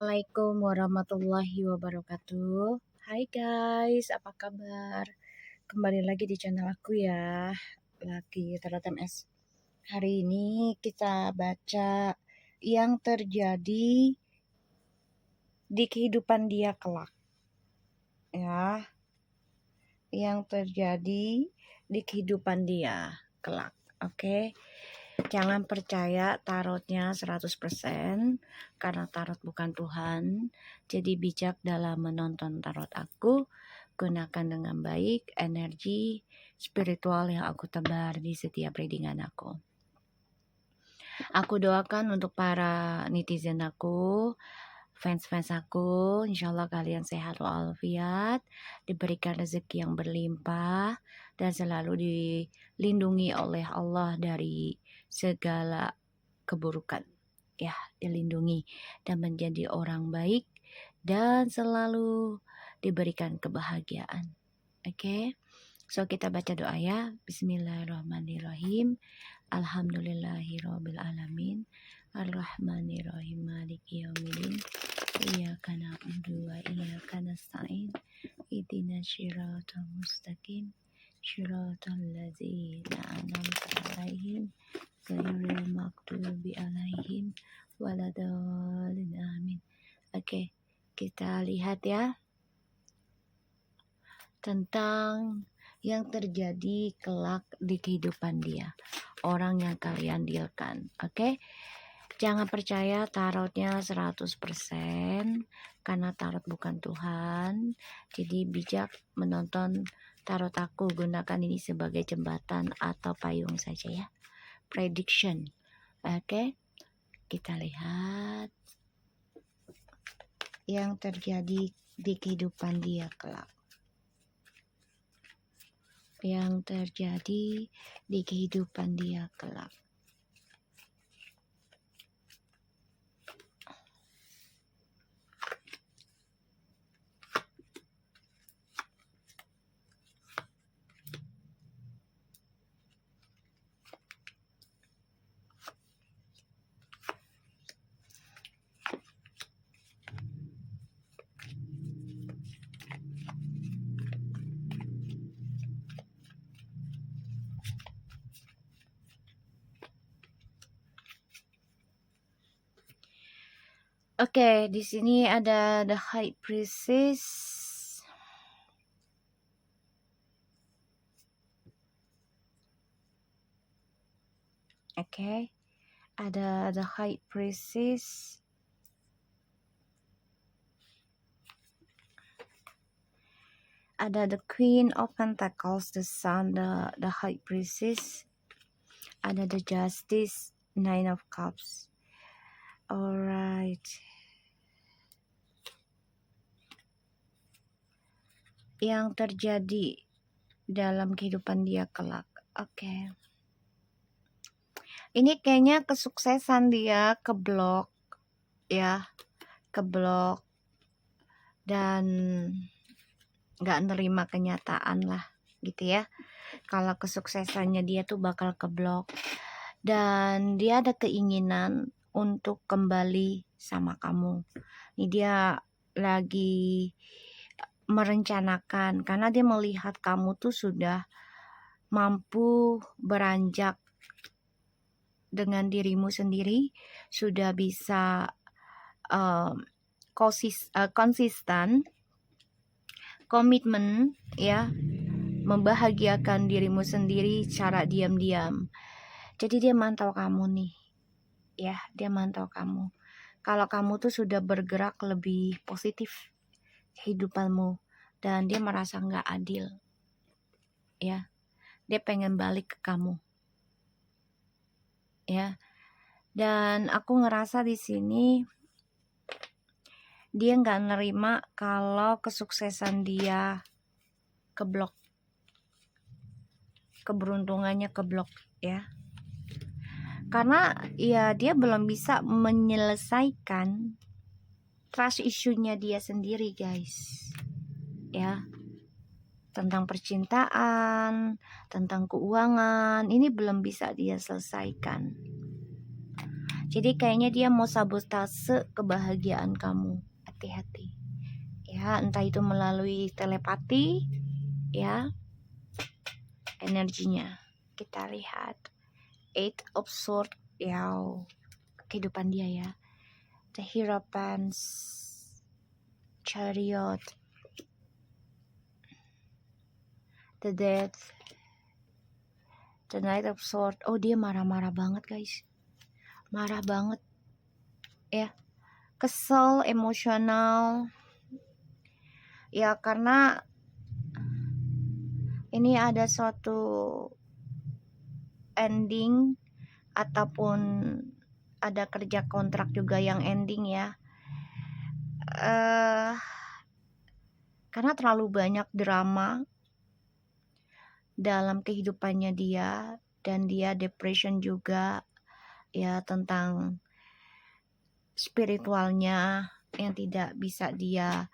Assalamualaikum warahmatullahi wabarakatuh. Hai guys, apa kabar? Kembali lagi di channel aku ya, lagi Tarot MS. Hari ini kita baca yang terjadi di kehidupan dia kelak. Ya, yang terjadi di kehidupan dia kelak. Oke. Jangan percaya tarotnya 100% karena tarot bukan Tuhan. Jadi bijak dalam menonton tarot aku. Gunakan dengan baik energi spiritual yang aku tebar di setiap readingan aku. Aku doakan untuk para netizen aku, fans-fans aku, insya Allah kalian sehat walafiat, diberikan rezeki yang berlimpah, dan selalu dilindungi oleh Allah dari segala keburukan. Ya, dilindungi dan menjadi orang baik dan selalu diberikan kebahagiaan. Oke, so kita baca doa ya. Bismillahirrahmanirrahim. Alhamdulillahirabbil alamin. Arrahmanirrahim maliki yaumiddin. Iyyaka na'budu wa iyyaka nasta'in. Ihdinas shiratal mustaqim. Shiratal ladzina an'amta 'alaihim ghairil maghdubi 'alaihim waladdallin. Amin. Oke, kita lihat ya tentang yang terjadi kelak di kehidupan dia, orang yang kalian dealkan. Oke, jangan percaya tarotnya 100% karena tarot bukan Tuhan. Jadi bijak menonton tarot aku, gunakan ini sebagai jembatan atau payung saja ya. Prediction. Oke, kita lihat yang terjadi di kehidupan dia kelak. Yang terjadi di kehidupan dia kelak. Oke, di sini ada the High Priestess. Oke, ada the High Priestess. Ada the Queen of Pentacles, the Sun, the High Priestess. Ada the Justice, Nine of Cups. Alright. Yang terjadi dalam kehidupan dia kelak. Oke. Ini kayaknya kesuksesan dia keblok ya, keblok dan nggak nerima kenyataan lah gitu ya. Kalau kesuksesannya dia tuh bakal keblok dan dia ada keinginan untuk kembali sama kamu. Ini dia lagi merencanakan karena dia melihat kamu tuh sudah mampu beranjak dengan dirimu sendiri, sudah bisa konsisten, komitmen ya, membahagiakan dirimu sendiri secara diam-diam. Jadi dia mantau kamu nih ya, dia mantau kamu. Kalau kamu tuh sudah bergerak lebih positif kehidupanmu dan dia merasa nggak adil ya, dia pengen balik ke kamu ya. Dan aku ngerasa di sini dia nggak nerima kalau kesuksesan dia keblok, keberuntungannya keblok ya. Karena ya dia belum bisa menyelesaikan trust issue-nya dia sendiri guys ya, tentang percintaan, tentang keuangan, ini belum bisa dia selesaikan. Jadi kayaknya dia mau sabotase kebahagiaan kamu. Hati-hati. Ya, entah itu melalui telepati, ya, energinya. Kita lihat. Eight of Swords, ya, kehidupan dia ya. The Hierophant, Chariot, The Death, The Knight of Swords. Oh, dia marah-marah banget guys. Marah banget. Ya. Kesel, emosional. Ya, karena ini ada suatu ending ataupun ada kerja kontrak juga yang ending ya. Karena terlalu banyak drama dalam kehidupannya dia, dan dia depression juga ya, tentang spiritualnya yang tidak bisa dia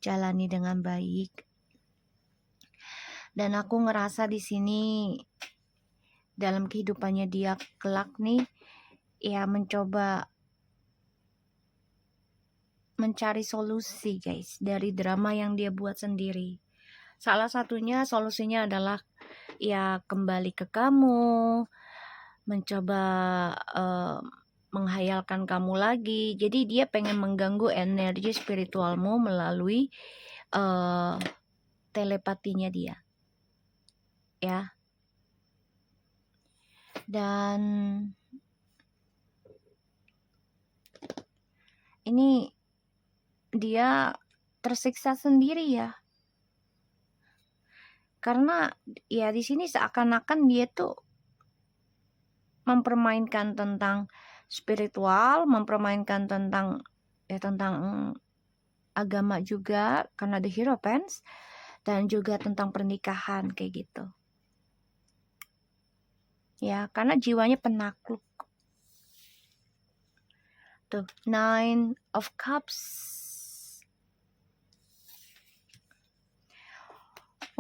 jalani dengan baik. Dan aku ngerasa di sini dalam kehidupannya dia kelak nih ya, mencoba mencari solusi guys dari drama yang dia buat sendiri. Salah satunya solusinya adalah ya kembali ke kamu, mencoba menghayalkan kamu lagi. Jadi dia pengen mengganggu energi spiritualmu melalui telepatinya dia ya. Dan ini dia tersiksa sendiri ya, karena ya di sini seakan-akan dia tuh mempermainkan tentang spiritual, mempermainkan tentang ya tentang agama juga karena The Hierophant, dan juga tentang pernikahan kayak gitu. Ya, karena jiwanya penakluk. Tuh, Nine of Cups.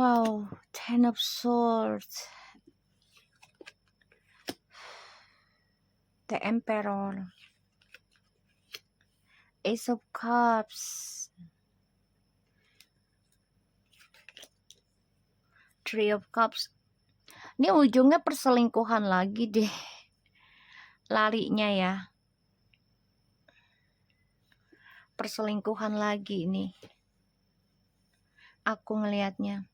Wow, Ten of Swords. The Emperor. Ace of Cups. Three of Cups. Ini ujungnya perselingkuhan lagi deh. Larinya ya. Perselingkuhan lagi nih. Aku ngelihatnya.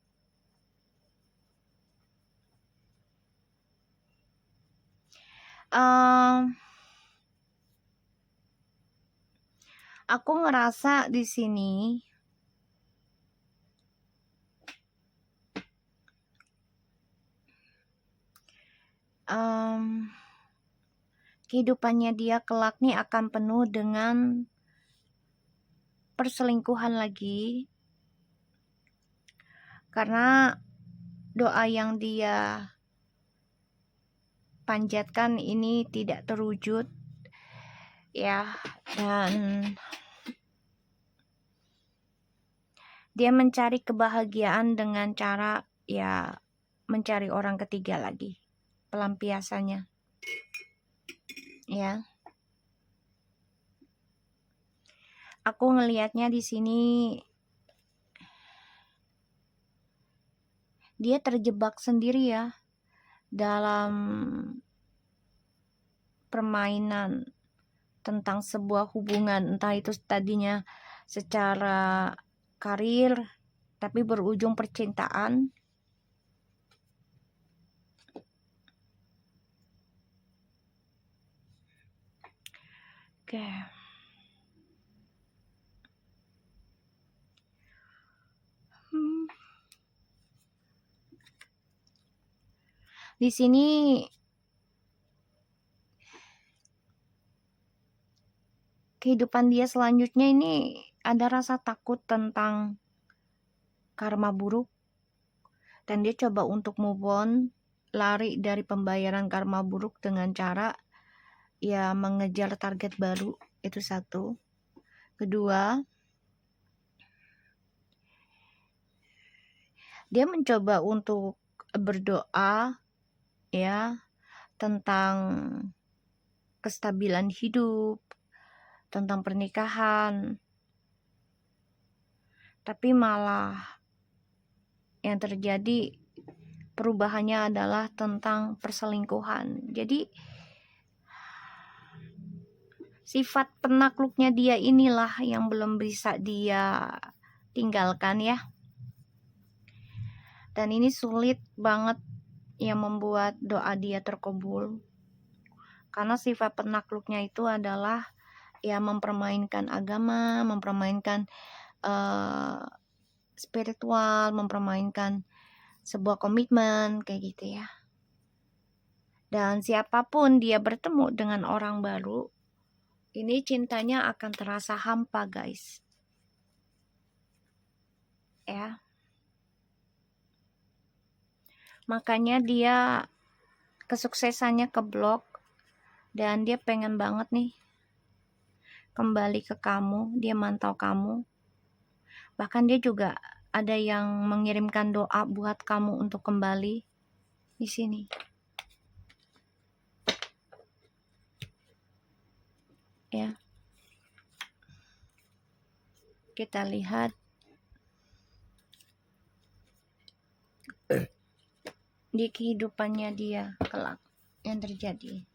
Aku ngerasa di sini kehidupannya dia kelak nih akan penuh dengan perselingkuhan lagi, karena doa yang dia panjatkan ini tidak terwujud ya, dan dia mencari kebahagiaan dengan cara ya mencari orang ketiga lagi, pelampiasannya ya. Aku ngelihatnya di sini dia terjebak sendiri ya dalam permainan tentang sebuah hubungan, entah itu tadinya secara karir tapi berujung percintaan. Oke. Di sini kehidupan dia selanjutnya ini ada rasa takut tentang karma buruk, dan dia coba untuk move on, lari dari pembayaran karma buruk dengan cara ya mengejar target baru. Itu satu. Kedua, dia mencoba untuk berdoa ya tentang kestabilan hidup, tentang pernikahan. Tapi malah yang terjadi perubahannya adalah tentang perselingkuhan. Jadi sifat penakluknya dia inilah yang belum bisa dia tinggalkan ya. Dan ini sulit banget yang membuat doa dia terkabul. Karena sifat penakluknya itu adalah ya mempermainkan agama, mempermainkan spiritual, mempermainkan sebuah komitmen kayak gitu ya. Dan siapapun dia bertemu dengan orang baru, ini cintanya akan terasa hampa guys. Ya. Makanya dia kesuksesannya keblok dan dia pengen banget nih kembali ke kamu, dia mantau kamu. Bahkan dia juga ada yang mengirimkan doa buat kamu untuk kembali di sini. Ya. Kita lihat di kehidupannya dia kelak yang terjadi.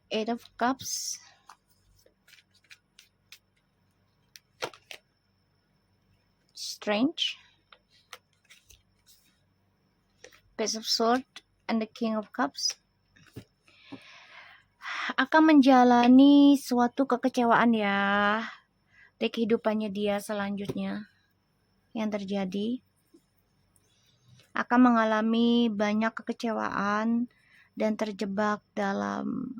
Eight of Cups, Strange, Page of Swords, and the King of Cups. Akan menjalani suatu kekecewaan ya di kehidupannya dia selanjutnya yang terjadi. Akan mengalami banyak kekecewaan dan terjebak dalam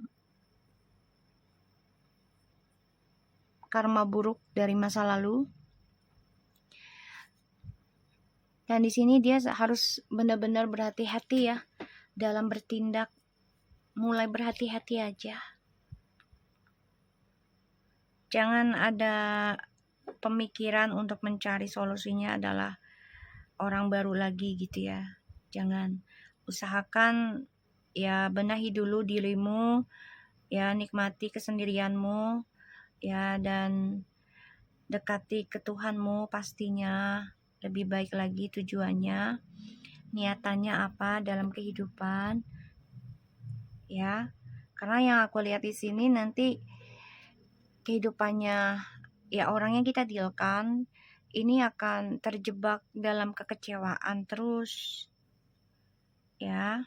karma buruk dari masa lalu. Dan di sini dia harus benar-benar berhati-hati ya dalam bertindak. Mulai berhati-hati aja. Jangan ada pemikiran untuk mencari solusinya adalah orang baru lagi gitu ya. Jangan. Usahakan ya benahi dulu dirimu, ya nikmati kesendirianmu, ya dan dekati ke Tuhanmu pastinya. Lebih baik lagi tujuannya, niatannya apa dalam kehidupan. Ya, karena yang aku lihat di sini nanti kehidupannya ya orang yang kita dealkan ini akan terjebak dalam kekecewaan terus ya,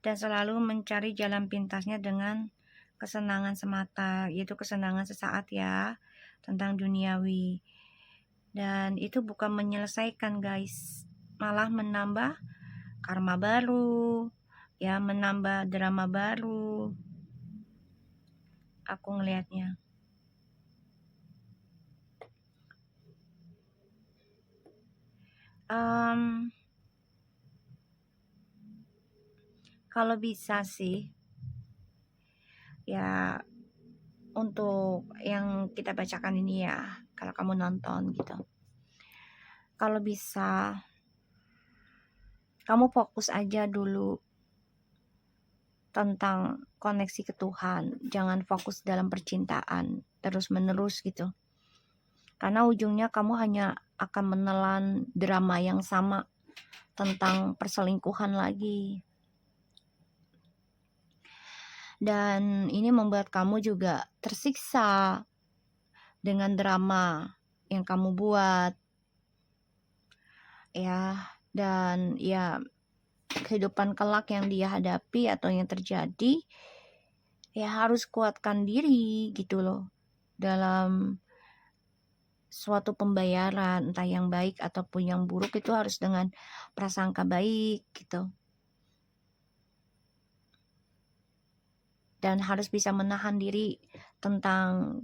dan selalu mencari jalan pintasnya dengan kesenangan semata, yaitu kesenangan sesaat ya, tentang duniawi. Dan itu bukan menyelesaikan guys, malah menambah karma baru ya, menambah drama baru. Aku ngelihatnya. Kalau bisa sih ya untuk yang kita bacakan ini ya, kalau kamu nonton gitu, kalau bisa kamu fokus aja dulu tentang koneksi ke Tuhan, jangan fokus dalam percintaan terus menerus gitu, karena ujungnya kamu hanya akan menelan drama yang sama tentang perselingkuhan lagi. Dan ini membuat kamu juga tersiksa dengan drama yang kamu buat ya, dan ya kehidupan kelak yang dia hadapi atau yang terjadi ya harus kuatkan diri gitu loh dalam suatu pembayaran, entah yang baik ataupun yang buruk, itu harus dengan prasangka baik gitu. Dan harus bisa menahan diri tentang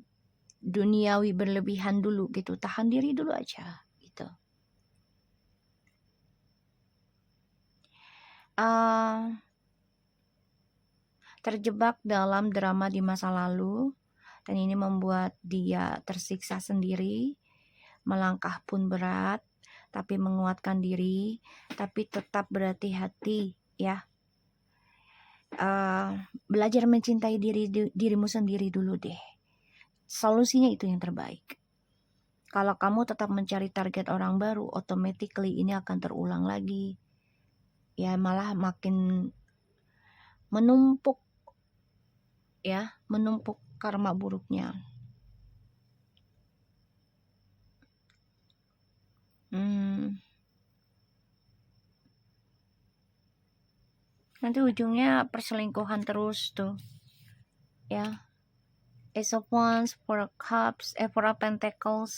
duniawi berlebihan dulu gitu. Tahan diri dulu aja gitu. terjebak dalam drama di masa lalu, dan ini membuat dia tersiksa sendiri. Melangkah pun berat, tapi menguatkan diri, tapi tetap berhati-hati ya. Belajar mencintai dirimu sendiri dulu deh. Solusinya itu yang terbaik. Kalau kamu tetap mencari target orang baru, automatically ini akan terulang lagi. Ya malah makin menumpuk ya, menumpuk karma buruknya. Nanti ujungnya perselingkuhan terus tuh ya. Ace of Wands, Four of Cups, Four of Pentacles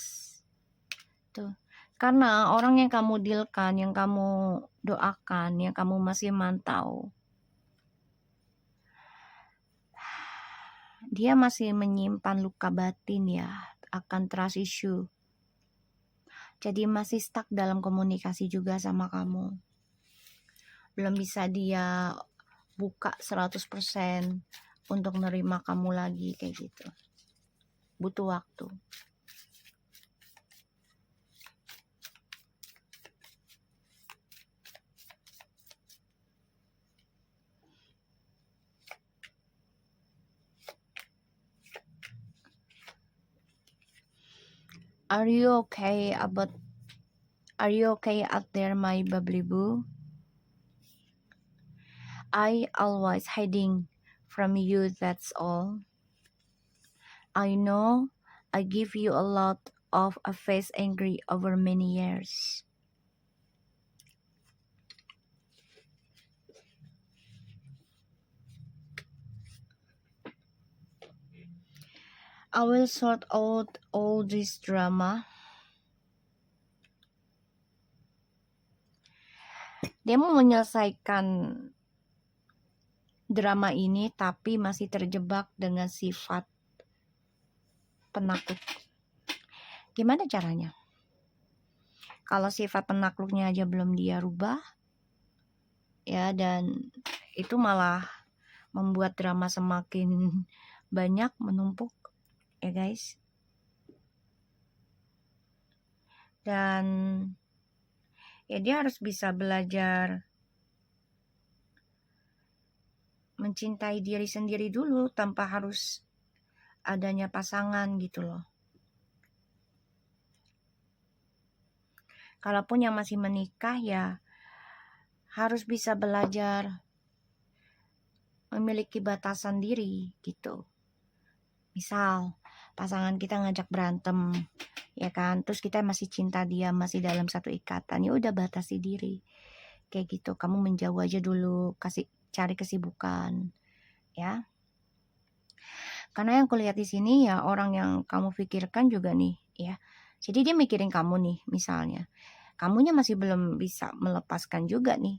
tuh. Karena orang yang kamu dealkan, yang kamu doakan, yang kamu masih mantau, dia masih menyimpan luka batin ya, akan trust issue. Jadi masih stuck dalam komunikasi juga sama kamu. Belum bisa dia buka 100% untuk menerima kamu lagi kayak gitu. Butuh waktu. Are you okay out there, my bubbly boo? I always hiding from you, that's all. I know I give you a lot of a face angry over many years. I will sort out all this drama. Dia mau menyelesaikan drama ini tapi masih terjebak dengan sifat penakluk. Gimana caranya? Kalau sifat penakluknya aja belum dia rubah ya, dan itu malah membuat drama semakin banyak menumpuk ya guys. Dan ya dia harus bisa belajar mencintai diri sendiri dulu tanpa harus adanya pasangan gitu loh. Kalaupun yang masih menikah ya harus bisa belajar memiliki batasan diri gitu. Misal pasangan kita ngajak berantem ya kan, terus kita masih cinta dia, masih dalam satu ikatan, ya udah batasi diri kayak gitu. Kamu menjauh aja dulu, cari kesibukan ya. Karena yang kulihat di sini ya orang yang kamu pikirkan juga nih ya. Jadi dia mikirin kamu nih misalnya. Kamunya masih belum bisa melepaskan juga nih.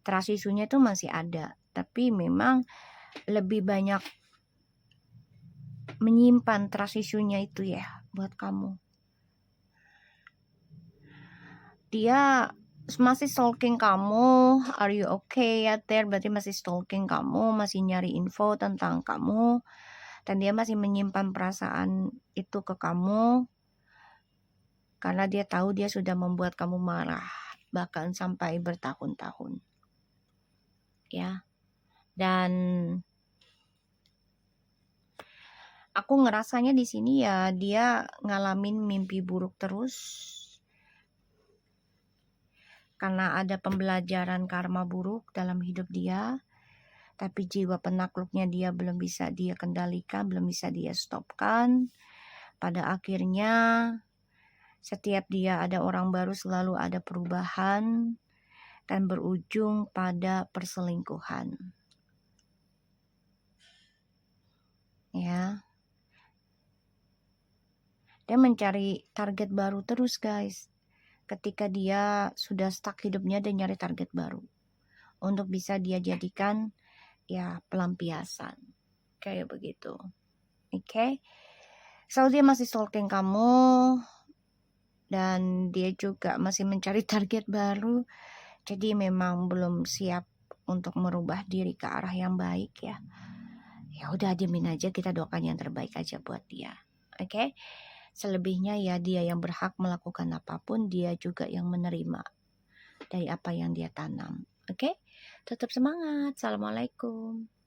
Trust issue-nya tuh masih ada, tapi memang lebih banyak menyimpan trust issue-nya itu ya buat kamu. Dia masih stalking kamu. Are you okay out there? Berarti masih stalking kamu, masih nyari info tentang kamu, dan dia masih menyimpan perasaan itu ke kamu karena dia tahu dia sudah membuat kamu marah bahkan sampai bertahun-tahun ya. Dan aku ngerasanya di sini ya dia ngalamin mimpi buruk terus karena ada pembelajaran karma buruk dalam hidup dia, tapi jiwa penakluknya dia belum bisa dia kendalikan, belum bisa dia stopkan. Pada akhirnya setiap dia ada orang baru selalu ada perubahan dan berujung pada perselingkuhan ya. Dia mencari target baru terus guys. Ketika dia sudah stuck hidupnya, dia nyari target baru untuk bisa dia jadikan ya pelampiasan kayak begitu. Okay? So dia masih stalking kamu dan dia juga masih mencari target baru. Jadi memang belum siap untuk merubah diri ke arah yang baik ya. Ya udah diemin aja, kita doakan yang terbaik aja buat dia. Oke? Selebihnya ya dia yang berhak melakukan apapun, dia juga yang menerima dari apa yang dia tanam. Oke? Tetap semangat. Assalamualaikum.